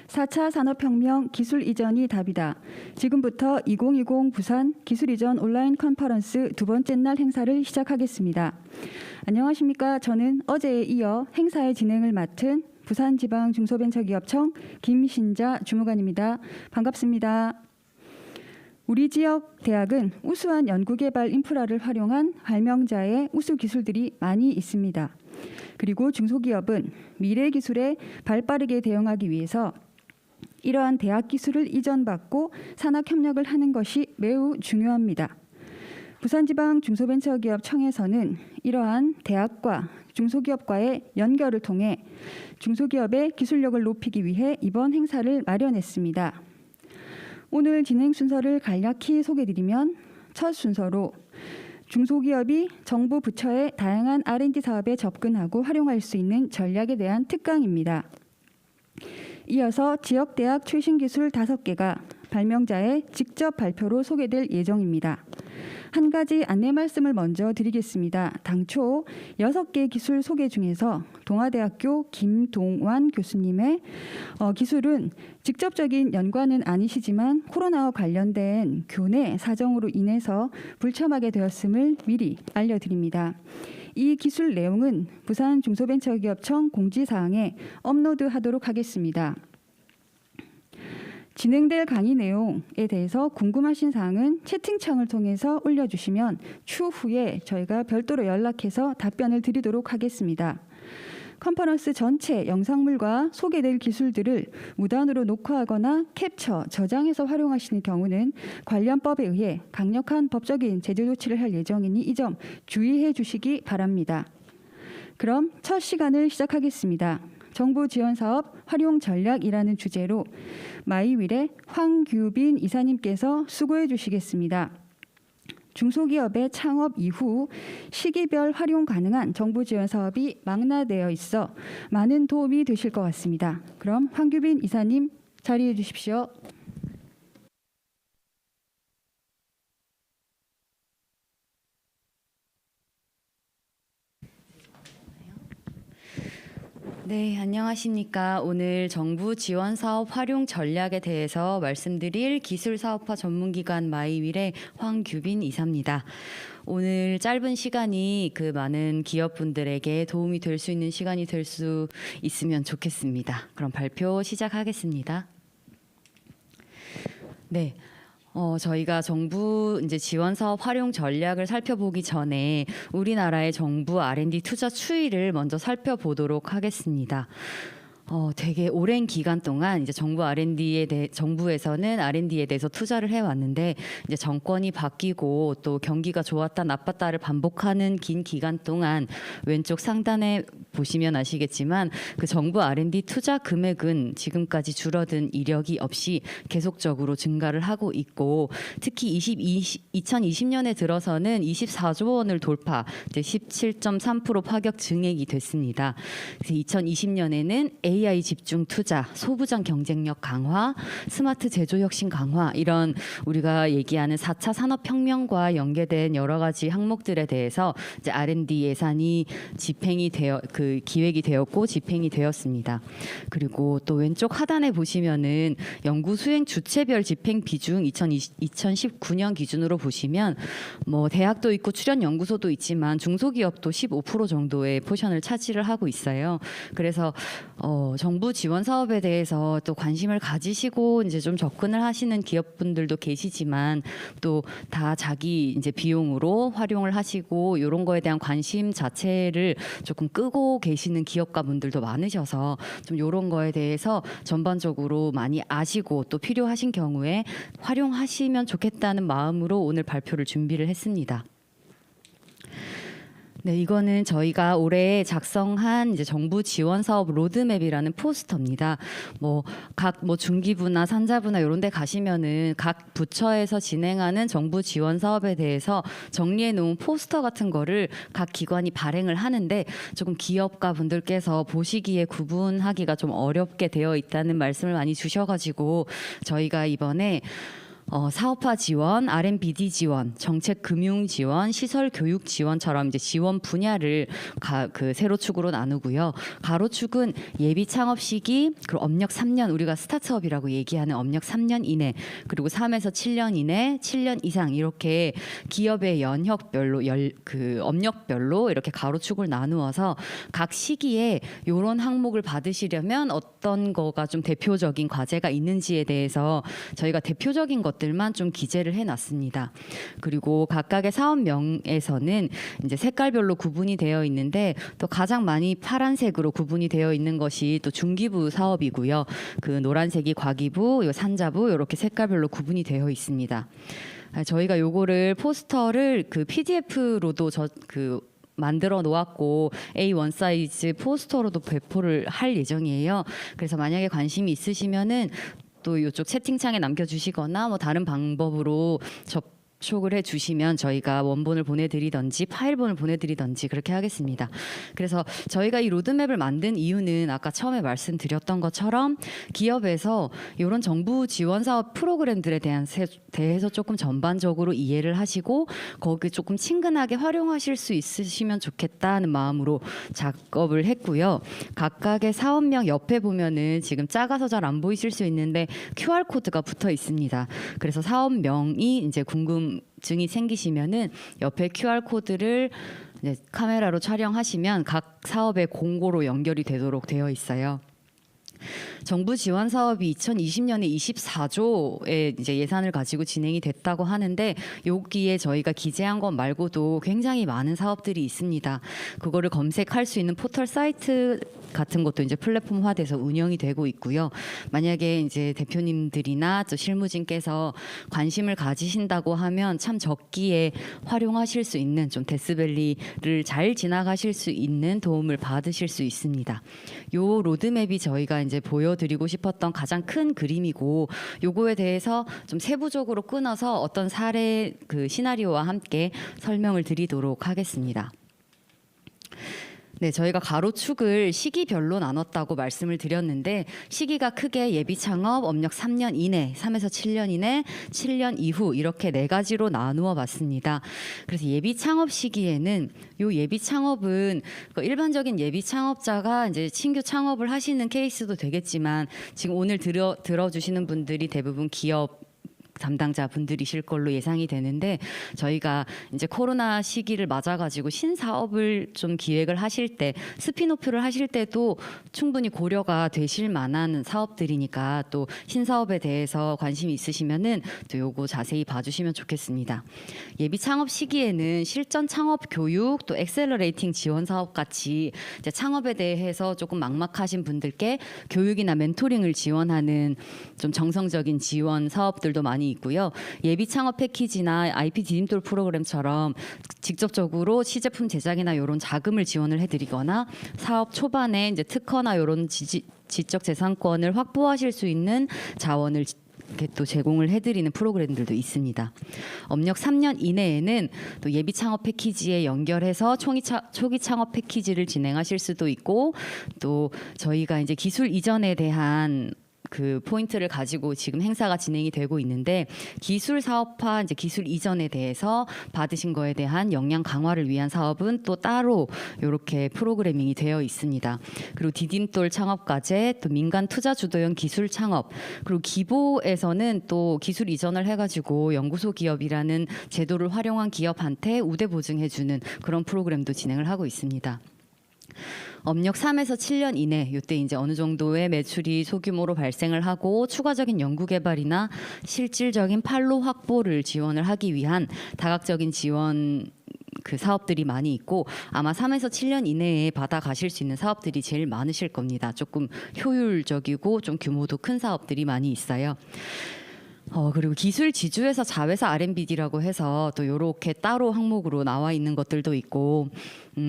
4차 산업혁명 기술 이전이 답이다. 지금부터 2020 부산 기술 이전 온라인 컨퍼런스 두 번째 날 행사를 시작하겠습니다. 안녕하십니까. 저는 어제에 이어 행사의 진행을 맡은 부산지방중소벤처기업청 김신자 주무관입니다. 반갑습니다. 우리 지역 대학은 우수한 연구개발 인프라를 활용한 발명자의 우수 기술들이 많이 있습니다. 그리고 중소기업은 미래 기술에 발빠르게 대응하기 위해서 이러한 대학 기술을 이전받고 산학 협력을 하는 것이 매우 중요합니다. 부산지방중소벤처기업청에서는 이러한 대학과 중소기업과의 연결을 통해 중소기업의 기술력을 높이기 위해 이번 행사를 마련했습니다. 오늘 진행 순서를 간략히 소개드리면 첫 순서로 중소기업이 정부 부처의 다양한 R&D 사업에 접근하고 활용할 수 있는 전략에 대한 특강입니다. 이어서 지역대학 최신기술 5개가 발명자의 직접 발표로 소개될 예정입니다. 한 가지 안내 말씀을 먼저 드리겠습니다. 당초 6개 기술 소개 중에서 동아대학교 김동완 교수님의 기술은 직접적인 연관은 아니시지만 코로나와 관련된 교내 사정으로 인해서 불참하게 되었음을 미리 알려드립니다. 이 기술 내용은 부산중소벤처기업청 공지사항에 업로드하도록 하겠습니다. 진행될 강의 내용에 대해서 궁금하신 사항은 채팅창을 통해서 올려주시면 추후에 저희가 별도로 연락해서 답변을 드리도록 하겠습니다. 컨퍼런스 전체 영상물과 소개될 기술들을 무단으로 녹화하거나 캡처, 저장해서 활용하시는 경우는 관련 법에 의해 강력한 법적인 제재 조치를 할 예정이니 이 점 주의해 주시기 바랍니다. 그럼 첫 시간을 시작하겠습니다. 정부 지원 사업 활용 전략이라는 주제로 마이윌의 황규빈 이사님께서 수고해 주시겠습니다. 중소기업의 창업 이후 시기별 활용 가능한 정부 지원 사업이 망라되어 있어 많은 도움이 되실 것 같습니다. 그럼 황규빈 이사님 자리해 주십시오. 네, 안녕하십니까. 오늘 정부 지원 사업 활용 전략에 대해서 말씀드릴 기술사업화 전문기관 마이윌의 황규빈 이사입니다. 오늘 짧은 시간이 그 많은 기업분들에게 도움이 될 수 있는 시간이 될 수 있으면 좋겠습니다. 그럼 발표 시작하겠습니다. 네. 저희가 정부 이제 지원 사업 활용 전략을 살펴보기 전에 우리나라의 정부 R&D 투자 추이를 먼저 살펴보도록 하겠습니다. 되게 오랜 기간 동안 이제 정부에서는 R&D에 대해서 투자를 해왔는데 이제 정권이 바뀌고 또 경기가 좋았다 나빴다를 반복하는 긴 기간 동안 왼쪽 상단에 보시면 아시겠지만 그 정부 R&D 투자 금액은 지금까지 줄어든 이력이 없이 계속적으로 증가를 하고 있고 특히 2020년에 들어서는 24조 원을 돌파, 이제 17.3% 파격 증액이 됐습니다. 그래서 2020년에는 AI 집중 투자, 소부장 경쟁력 강화, 스마트 제조 혁신 강화 이런 우리가 얘기하는 4차 산업혁명과 연계된 여러 가지 항목들에 대해서 이제 R&D 예산이 기획이 되었고 집행이 되었습니다. 그리고 또 왼쪽 하단에 보시면은 연구 수행 주체별 집행 비중 2019년 기준으로 보시면 뭐 대학도 있고 출연 연구소도 있지만 중소기업도 15% 정도의 포션을 차지를 하고 있어요. 그래서 정부 지원 사업에 대해서 또 관심을 가지시고 이제 좀 접근을 하시는 기업분들도 계시지만 또 다 자기 이제 비용으로 활용을 하시고 이런 거에 대한 관심 자체를 조금 끄고 계시는 기업가 분들도 많으셔서 좀 이런 거에 대해서 전반적으로 많이 아시고 또 필요하신 경우에 활용하시면 좋겠다는 마음으로 오늘 발표를 준비를 했습니다. 네, 이거는 저희가 올해 작성한 이제 정부 지원 사업 로드맵이라는 포스터입니다. 각 중기부나 산자부나 이런 데 가시면은 각 부처에서 진행하는 정부 지원 사업에 대해서 정리해 놓은 포스터 같은 거를 각 기관이 발행을 하는데 조금 기업가 분들께서 보시기에 구분하기가 좀 어렵게 되어 있다는 말씀을 많이 주셔가지고 저희가 이번에 사업화 지원, R&BD 지원, 정책 금융 지원, 시설 교육 지원처럼 이제 지원 분야를 그 세로축으로 나누고요. 가로축은 예비 창업 시기, 그리고 업력 3년, 우리가 스타트업이라고 얘기하는 업력 3년 이내, 그리고 3에서 7년 이내, 7년 이상 이렇게 기업의 연혁별로 그 업력별로 이렇게 가로축을 나누어서 각 시기에 이런 항목을 받으시려면 어떤 거가 좀 대표적인 과제가 있는지에 대해서 저희가 대표적인 것들만 좀 기재를 해놨습니다. 그리고 각각의 사업명에서는 이제 색깔별로 구분이 되어 있는데 또 가장 많이 파란색으로 구분이 되어 있는 것이 또 중기부 사업이고요. 그 노란색이 과기부, 요 산자부 이렇게 색깔별로 구분이 되어 있습니다. 저희가 요거를 포스터를 그 PDF로도 만들어 놓았고 A1 사이즈 포스터로도 배포를 할 예정이에요. 그래서 만약에 관심이 있으시면은 또 이쪽 채팅창에 남겨주시거나 뭐 다른 방법으로 접촉을 해주시면 저희가 원본을 보내드리든지 파일본을 보내드리든지 그렇게 하겠습니다. 그래서 저희가 이 로드맵을 만든 이유는 아까 처음에 말씀드렸던 것처럼 기업에서 이런 정부 지원 사업 프로그램들에 대해서 조금 전반적으로 이해를 하시고 거기 조금 친근하게 활용하실 수 있으시면 좋겠다는 마음으로 작업을 했고요. 각각의 사업명 옆에 보면은 지금 작아서 잘 안 보이실 수 있는데 QR 코드가 붙어 있습니다. 그래서 사업명이 이제 궁금증이 생기시면은 옆에 QR 코드를 이제 카메라로 촬영하시면 각 사업의 공고로 연결이 되도록 되어 있어요. 정부 지원 사업이 2020년에 24조의 이제 예산을 가지고 진행이 됐다고 하는데 여기에 저희가 기재한 것 말고도 굉장히 많은 사업들이 있습니다. 그거를 검색할 수 있는 포털 사이트 같은 것도 이제 플랫폼화돼서 운영이 되고 있고요. 만약에 이제 대표님들이나 또 실무진께서 관심을 가지신다고 하면 참 적기에 활용하실 수 있는 좀 데스밸리를 잘 지나가실 수 있는 도움을 받으실 수 있습니다. 요 로드맵이 저희가 이제 보여드리고 싶었던 가장 큰 그림이고 요거에 대해서 좀 세부적으로 끊어서 어떤 사례 그 시나리오와 함께 설명을 드리도록 하겠습니다. 네, 저희가 가로축을 시기별로 나눴다고 말씀을 드렸는데 시기가 크게 예비 창업, 업력 3년 이내, 3에서 7년 이내, 7년 이후 이렇게 네 가지로 나누어 봤습니다. 그래서 예비 창업 시기에는 요 예비 창업은 일반적인 예비 창업자가 이제 신규 창업을 하시는 케이스도 되겠지만 지금 오늘 들어주시는 분들이 대부분 기업 담당자 분들이실 걸로 예상이 되는데 저희가 이제 코로나 시기를 맞아가지고 신사업을 좀 기획을 하실 때 스피노프를 하실 때도 충분히 고려가 되실 만한 사업들이니까 또 신사업에 대해서 관심이 있으시면은 또 요거 자세히 봐주시면 좋겠습니다. 예비 창업 시기에는 실전 창업 교육 또 엑셀러레이팅 지원 사업 같이 이제 창업에 대해서 조금 막막하신 분들께 교육이나 멘토링을 지원하는 좀 정성적인 지원 사업들도 많이 있고요. 예비 창업 패키지나 IP 디딤돌 프로그램처럼 직접적으로 시제품 제작이나 이런 자금을 지원을 해드리거나 사업 초반에 이제 특허나 이런 지적 재산권을 확보하실 수 있는 자원을 이렇게 또 제공을 해드리는 프로그램들도 있습니다. 업력 3년 이내에는 또 예비 창업 패키지에 연결해서 초기 창업 패키지를 진행하실 수도 있고 또 저희가 이제 기술 이전에 대한 그 포인트를 가지고 지금 행사가 진행이 되고 있는데 기술 사업화, 이제 기술 이전에 대해서 받으신 거에 대한 역량 강화를 위한 사업은 또 따로 이렇게 프로그래밍이 되어 있습니다. 그리고 디딤돌 창업과제, 또 민간 투자 주도형 기술 창업, 그리고 기보에서는 또 기술 이전을 해가지고 연구소 기업이라는 제도를 활용한 기업한테 우대 보증해주는 그런 프로그램도 진행을 하고 있습니다. 업력 3에서 7년 이내 이때 이제 어느 정도의 매출이 소규모로 발생을 하고 추가적인 연구 개발이나 실질적인 판로 확보를 지원을 하기 위한 다각적인 지원 그 사업들이 많이 있고 아마 3에서 7년 이내에 받아 가실 수 있는 사업들이 제일 많으실 겁니다. 조금 효율적이고 좀 규모도 큰 사업들이 많이 있어요. 그리고 기술 지주회사 자회사 R&BD라고 해서 또 이렇게 따로 항목으로 나와 있는 것들도 있고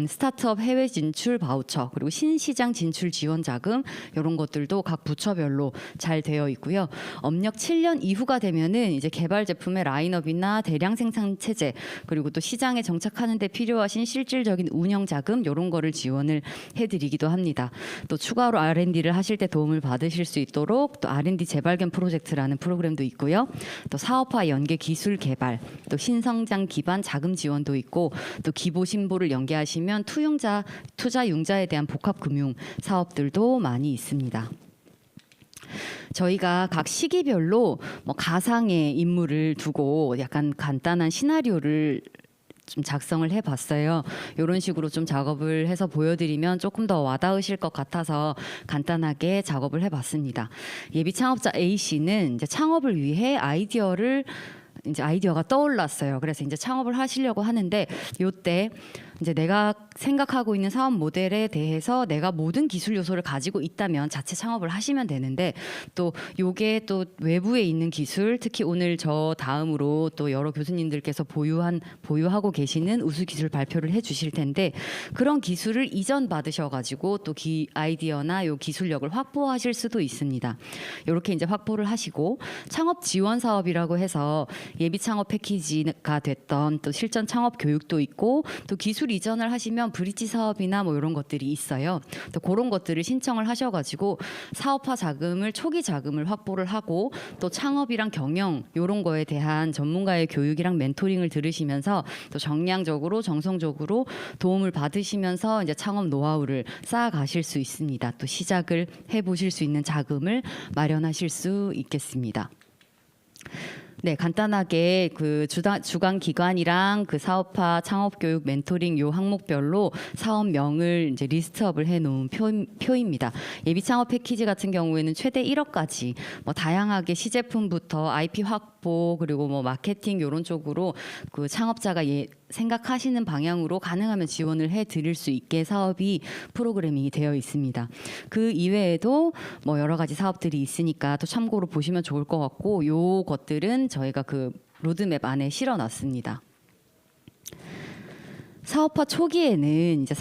스타트업 해외 진출 바우처 그리고 신시장 진출 지원 자금 이런 것들도 각 부처별로 잘 되어 있고요. 업력 7년 이후가 되면은 이제 개발 제품의 라인업이나 대량 생산 체제 그리고 또 시장에 정착하는 데 필요하신 실질적인 운영 자금 이런 거를 지원을 해드리기도 합니다. 또 추가로 R&D를 하실 때 도움을 받으실 수 있도록 또 R&D 재발견 프로젝트라는 프로그램도 있고요. 있고요. 또 사업화 연계 기술 개발, 또 신성장 기반 자금 지원도 있고, 또 기보 신보를 연계하시면 투자 융자에 대한 복합 금융 사업들도 많이 있습니다. 저희가 각 시기별로 뭐 가상의 인물을 두고 약간 간단한 시나리오를 좀 작성을 해봤어요. 이런 식으로 좀 작업을 해서 보여드리면 조금 더 와닿으실 것 같아서 간단하게 작업을 해봤습니다. 예비 창업자 A 씨는 이제 창업을 위해 아이디어가 떠올랐어요. 그래서 이제 창업을 하시려고 하는데 요때 이제 내가 생각하고 있는 사업 모델에 대해서 내가 모든 기술 요소를 가지고 있다면 자체 창업을 하시면 되는데, 또 요게 또 외부에 있는 기술, 특히 오늘 저 다음으로 또 여러 교수님들께서 보유하고 계시는 우수 기술 발표를 해주실 텐데, 그런 기술을 이전 받으셔가지고 또 아이디어나 요 기술력을 확보하실 수도 있습니다. 이렇게 이제 확보를 하시고, 창업 지원 사업이라고 해서 예비 창업 패키지가 됐던 또 실전 창업 교육도 있고, 또 기술 이전을 하시면 브릿지 사업이나 뭐 이런 것들이 있어요. 또 그런 것들을 신청을 하셔가지고 사업화 자금을, 초기 자금을 확보를 하고, 또 창업이랑 경영 이런 거에 대한 전문가의 교육이랑 멘토링을 들으시면서 또 정량적으로 정성적으로 도움을 받으시면서 이제 창업 노하우를 쌓아가실 수 있습니다. 또 시작을 해보실 수 있는 자금을 마련하실 수 있겠습니다. 네, 간단하게 그 주관 기관이랑 그 사업화 창업 교육 멘토링 요 항목별로 사업명을 이제 리스트업을 해놓은 표입니다. 예비 창업 패키지 같은 경우에는 최대 1억까지 뭐 다양하게 시제품부터 IP 확보, 그리고 뭐 마케팅 이런 쪽으로 그 창업자가 생각하시는 방향으로 가능하면 지원을 해드릴 수 있게 사업이 프로그램이 되어 있습니다. 그 이외에도 뭐 여러 가지 사업들이 있으니까 또 참고로 보시면 좋을 것 같고, 요 것들은 저희가 그 로드맵 안에 실어놨습니다. 사업화 초기에는 이제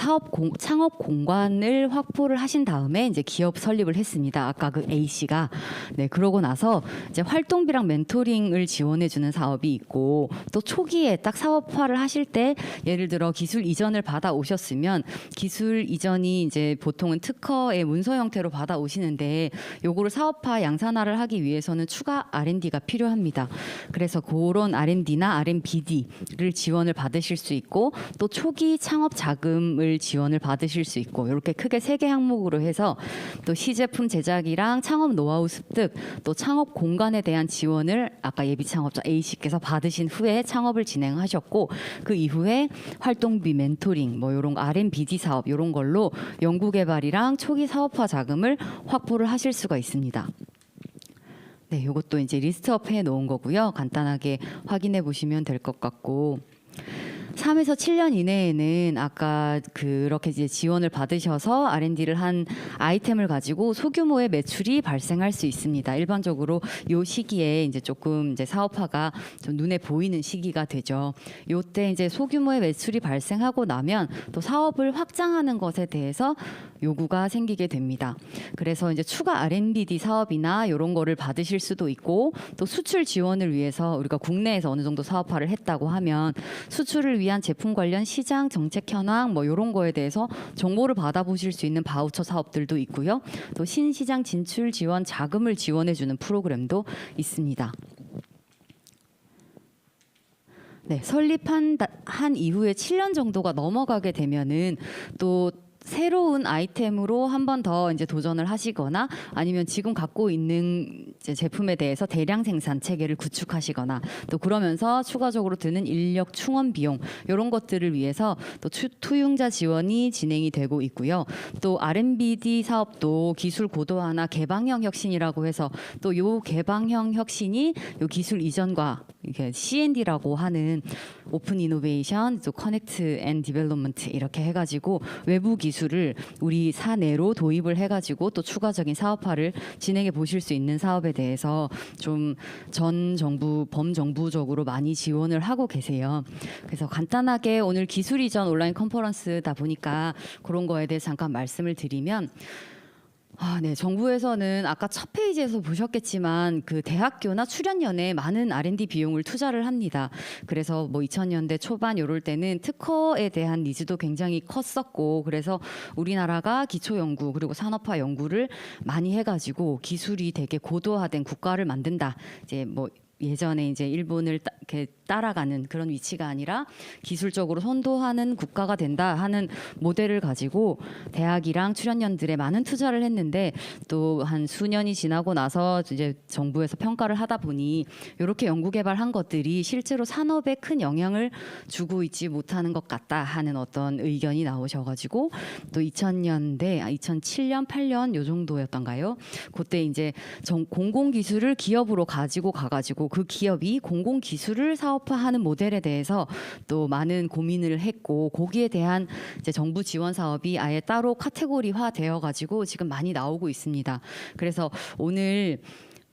창업 공간을 확보를 하신 다음에 이제 기업 설립을 했습니다. 아까 그 A 씨가. 네, 그러고 나서 이제 활동비랑 멘토링을 지원해주는 사업이 있고, 또 초기에 딱 사업화를 하실 때 예를 들어 기술 이전을 받아 오셨으면 기술 이전이 이제 보통은 특허의 문서 형태로 받아 오시는데, 요거를 사업화 양산화를 하기 위해서는 추가 R&D가 필요합니다. 그래서 그런 R&D나 R&BD를 지원을 받으실 수 있고, 또 초기 창업 자금을 지원을 받으실 수 있고, 이렇게 크게 3개 항목으로 해서 또 시제품 제작이랑 창업 노하우 습득, 또 창업 공간에 대한 지원을 아까 예비 창업자 A 씨께서 받으신 후에 창업을 진행하셨고, 그 이후에 활동비, 멘토링, 뭐 이런 R&BD 사업 이런 걸로 연구개발이랑 초기 사업화 자금을 확보를 하실 수가 있습니다. 네, 이것도 이제 리스트업 해 놓은 거고요. 간단하게 확인해 보시면 될 것 같고, 3에서 7년 이내에는 아까 그렇게 이제 지원을 받으셔서 R&D를 한 아이템을 가지고 소규모의 매출이 발생할 수 있습니다. 일반적으로 요 시기에 이제 조금 이제 사업화가 좀 눈에 보이는 시기가 되죠. 요때 이제 소규모의 매출이 발생하고 나면 또 사업을 확장하는 것에 대해서 요구가 생기게 됩니다. 그래서 이제 추가 R&BD 사업이나 이런 거를 받으실 수도 있고, 또 수출 지원을 위해서 우리가 국내에서 어느 정도 사업화를 했다고 하면 수출을 위한 제품 관련 시장 정책 현황 뭐 이런 거에 대해서 정보를 받아보실 수 있는 바우처 사업들도 있고요. 또 신시장 진출 지원 자금을 지원해주는 프로그램도 있습니다. 네, 설립한 이후에 7년 정도가 넘어가게 되면은 또 새로운 아이템으로 한 번 더 이제 도전을 하시거나, 아니면 지금 갖고 있는 이제 제품에 대해서 대량 생산 체계를 구축하시거나, 또 그러면서 추가적으로 드는 인력 충원 비용 이런 것들을 위해서 또 투융자 지원이 진행이 되고 있고요. 또 R&BD 사업도 기술 고도화나 개방형 혁신이라고 해서 또 요 개방형 혁신이 요 기술 이전과 이게 C&D라고 하는 오픈 이노베이션, 또 커넥트 앤 디벨롭먼트 이렇게 해가지고 외부 기술을 우리 사내로 도입을 해가지고 또 추가적인 사업화를 진행해 보실 수 있는 사업에 대해서 좀 전 정부, 범정부적으로 많이 지원을 하고 계세요. 그래서 간단하게 오늘 기술 이전 온라인 컨퍼런스다 보니까 그런 거에 대해서 잠깐 말씀을 드리면, 네, 정부에서는 아까 첫 페이지에서 보셨겠지만 그 대학교나 출연연에 많은 R&D 비용을 투자를 합니다. 그래서 뭐 2000년대 초반 요럴 때는 특허에 대한 니즈도 굉장히 컸었고, 그래서 우리나라가 기초연구 그리고 산업화 연구를 많이 해가지고 기술이 되게 고도화된 국가를 만든다. 이제 뭐 예전에 이제 일본을 이렇게 따라가는 그런 위치가 아니라 기술적으로 선도하는 국가가 된다 하는 모델을 가지고 대학이랑 출연연들의 많은 투자를 했는데 또 한 수년이 지나고 나서 이제 정부에서 평가를 하다 보니 이렇게 연구개발한 것들이 실제로 산업에 큰 영향을 주고 있지 못하는 것 같다 하는 어떤 의견이 나오셔가지고 또 2007년, 8년 요 정도였던가요? 그때 이제 공공기술을 기업으로 가지고 가가지고 그 기업이 공공기술을 사업화하는 모델에 대해서 또 많은 고민을 했고 거기에 대한 이제 정부 지원 사업이 아예 따로 카테고리화 되어가지고 지금 많이 나오고 있습니다. 그래서 오늘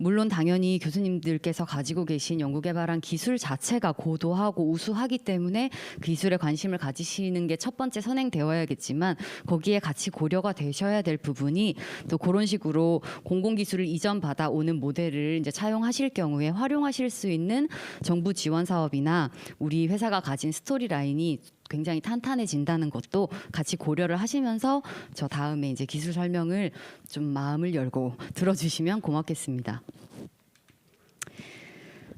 물론 당연히 교수님들께서 가지고 계신 연구개발한 기술 자체가 고도하고 우수하기 때문에 기술에 관심을 가지시는 게 첫 번째 선행되어야겠지만 거기에 같이 고려가 되셔야 될 부분이 또 그런 식으로 공공기술을 이전받아 오는 모델을 이제 차용하실 경우에 활용하실 수 있는 정부 지원 사업이나 우리 회사가 가진 스토리라인이 굉장히 탄탄해진다는 것도 같이 고려를 하시면서 저 다음에 이제 기술 설명을 좀 마음을 열고 들어주시면 고맙겠습니다.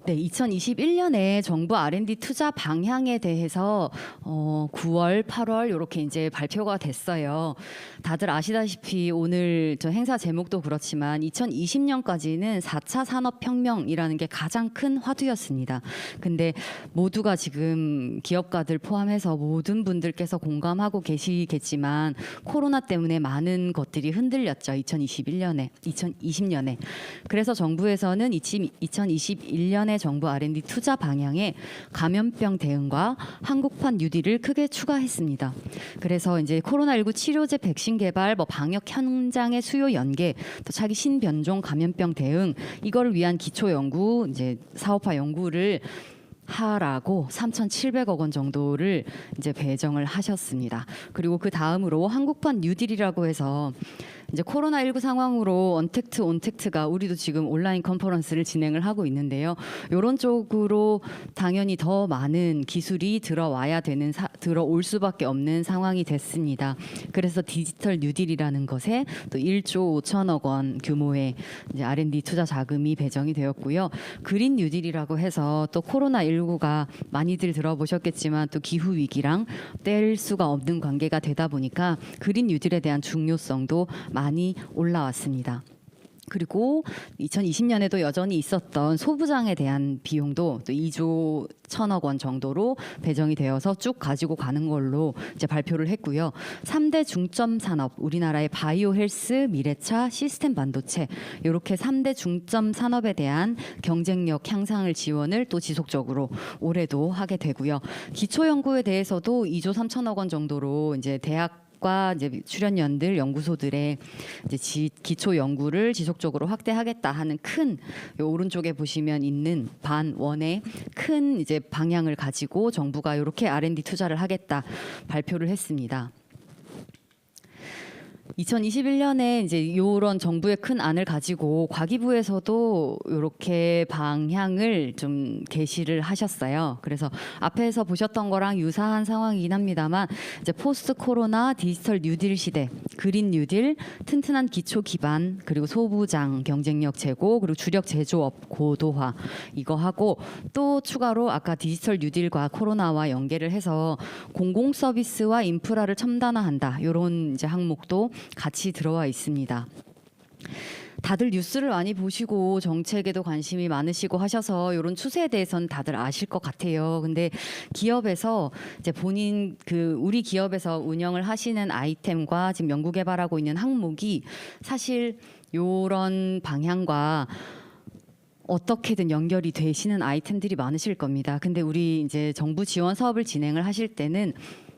네, 2021년에 정부 R&D 투자 방향에 대해서 9월, 8월 이렇게 이제 발표가 됐어요. 다들 아시다시피 오늘 저 행사 제목도 그렇지만 2020년까지는 4차 산업혁명이라는 게 가장 큰 화두였습니다. 근데 모두가 지금 기업가들 포함해서 모든 분들께서 공감하고 계시겠지만 코로나 때문에 많은 것들이 흔들렸죠. 2020년에. 그래서 정부에서는 2021년에 정부 R&D 투자 방향에 감염병 대응과 한국판 뉴딜을 크게 추가했습니다. 그래서 이제 코로나19 치료제 백신 개발, 방역 현장의 수요 연계, 또 차기 신변종 감염병 대응 이걸 위한 기초 연구, 이제 사업화 연구를 하라고 3,700억 원 정도를 이제 배정을 하셨습니다. 그리고 그 다음으로 한국판 뉴딜이라고 해서 이제 코로나19 상황으로 언택트, 온택트가 우리도 지금 온라인 컨퍼런스를 진행을 하고 있는데요. 이런 쪽으로 당연히 더 많은 기술이 들어와야 되는 들어올 수밖에 없는 상황이 됐습니다. 그래서 디지털 뉴딜이라는 것에 또 1조 5천억 원 규모의 이제 R&D 투자 자금이 배정이 되었고요. 그린 뉴딜이라고 해서 또 코로나19가 많이들 들어보셨겠지만 또 기후 위기랑 뗄 수가 없는 관계가 되다 보니까 그린 뉴딜에 대한 중요성도 많이 올라왔습니다. 그리고 2020년에도 여전히 있었던 소부장에 대한 비용도 또 2조 1천억 원 정도로 배정이 되어서 쭉 가지고 가는 걸로 이제 발표를 했고요. 3대 중점 산업, 우리나라의 바이오 헬스, 미래차, 시스템 반도체 이렇게 3대 중점 산업에 대한 경쟁력 향상을 지원을 또 지속적으로 올해도 하게 되고요. 기초 연구에 대해서도 2조 3천억 원 정도로 이제 과 이제 출연연들 연구소들의 이제 기초 연구를 지속적으로 확대하겠다 하는 큰 오른쪽에 보시면 있는 반원의 큰 이제 방향을 가지고 정부가 이렇게 R&D 투자를 하겠다 발표를 했습니다. 2021년에 이제 이런 정부의 큰 안을 가지고 과기부에서도 이렇게 방향을 좀 게시를 하셨어요. 그래서 앞에서 보셨던 거랑 유사한 상황이긴 합니다만 이제 포스트 코로나 디지털 뉴딜 시대, 그린 뉴딜, 튼튼한 기초 기반, 그리고 소부장 경쟁력 제고, 그리고 주력 제조업 고도화 이거 하고 또 추가로 아까 디지털 뉴딜과 코로나와 연계를 해서 공공 서비스와 인프라를 첨단화한다. 이런 이제 항목도 같이 들어와 있습니다. 다들 뉴스를 많이 보시고 정책에도 관심이 많으시고 하셔서 이런 추세에 대해서는 다들 아실 것 같아요. 근데 기업에서 이제 본인 우리 기업에서 운영을 하시는 아이템과 지금 연구 개발하고 있는 항목이 사실 이런 방향과 어떻게든 연결이 되시는 아이템들이 많으실 겁니다. 근데 우리 이제 정부 지원 사업을 진행을 하실 때는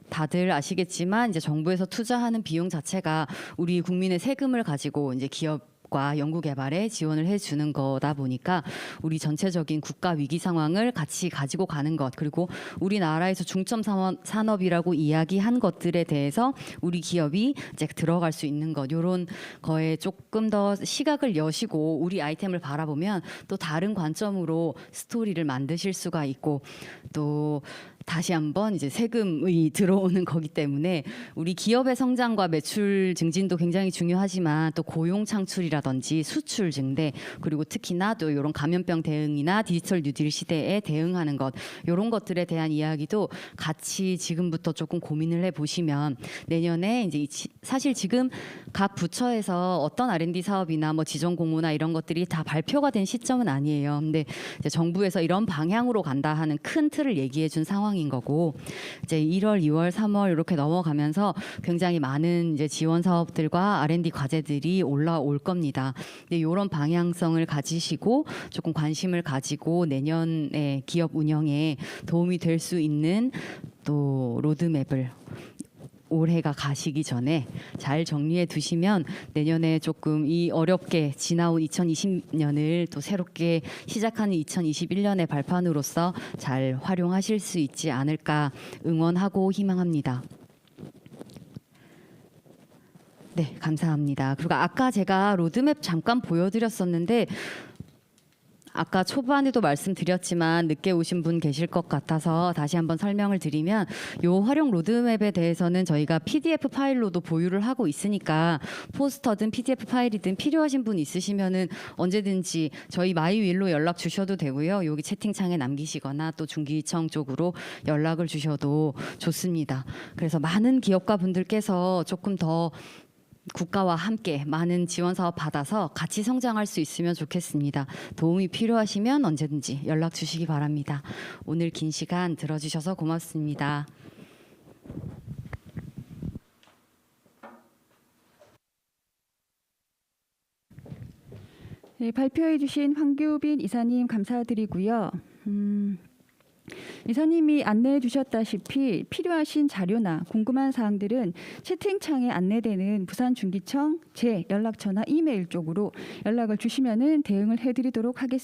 다들 아시겠지만 이제 정부에서 투자하는 비용 자체가 우리 국민의 세금을 가지고 이제 기업과 연구 개발에 지원을 해주는 거다 보니까 우리 전체적인 국가 위기 상황을 같이 가지고 가는 것, 그리고 우리나라에서 중점 산업이라고 이야기한 것들에 대해서 우리 기업이 이제 들어갈 수 있는 것, 이런 거에 조금 더 시각을 여시고 우리 아이템을 바라보면 또 다른 관점으로 스토리를 만드실 수가 있고, 또 다시 한번 이제 세금이 들어오는 거기 때문에 우리 기업의 성장과 매출 증진도 굉장히 중요하지만 또 고용 창출이라든가 증대라든지 수출 증대, 그리고 특히나 또 이런 감염병 대응이나 디지털 뉴딜 시대에 대응하는 것, 이런 것들에 대한 이야기도 같이 지금부터 조금 고민을 해보시면 내년에 이제 사실 지금 각 부처에서 어떤 R&D 사업이나 뭐 지정 공모나 이런 것들이 다 발표가 된 시점은 아니에요. 근데 이제 정부에서 이런 방향으로 간다 하는 큰 틀을 얘기해 준 상황인 거고, 이제 1월, 2월, 3월 이렇게 넘어가면서 굉장히 많은 이제 지원 사업들과 R&D 과제들이 올라올 겁니다. 근데 이런 방향성을 가지시고 조금 관심을 가지고 내년에 기업 운영에 도움이 될 수 있는 또 로드맵을 올해가 가시기 전에 잘 정리해 두시면 내년에 조금 이 어렵게 지나온 2020년을 또 새롭게 시작하는 2021년의 발판으로서 잘 활용하실 수 있지 않을까 응원하고 희망합니다. 네, 감사합니다. 그리고 아까 제가 로드맵 잠깐 보여드렸었는데 아까 초반에도 말씀드렸지만 늦게 오신 분 계실 것 같아서 다시 한번 설명을 드리면, 요 활용 로드맵에 대해서는 저희가 PDF 파일로도 보유를 하고 있으니까 포스터든 PDF 파일이든 필요하신 분 있으시면은 언제든지 저희 마이윌로 연락 주셔도 되고요. 여기 채팅창에 남기시거나 또 중기청 쪽으로 연락을 주셔도 좋습니다. 그래서 많은 기업가 분들께서 조금 더 국가와 함께 많은 지원 사업 받아서 같이 성장할 수 있으면 좋겠습니다. 도움이 필요하시면 언제든지 연락 주시기 바랍니다. 오늘 긴 시간 들어주셔서 고맙습니다. 네, 발표해 주신 황규빈 이사님 감사드리고요. 이사님이 안내해 주셨다시피 필요하신 자료나 궁금한 사항들은 채팅창에 안내되는 부산중기청 제 연락처나 이메일 쪽으로 연락을 주시면 대응을 해드리도록 하겠습니다.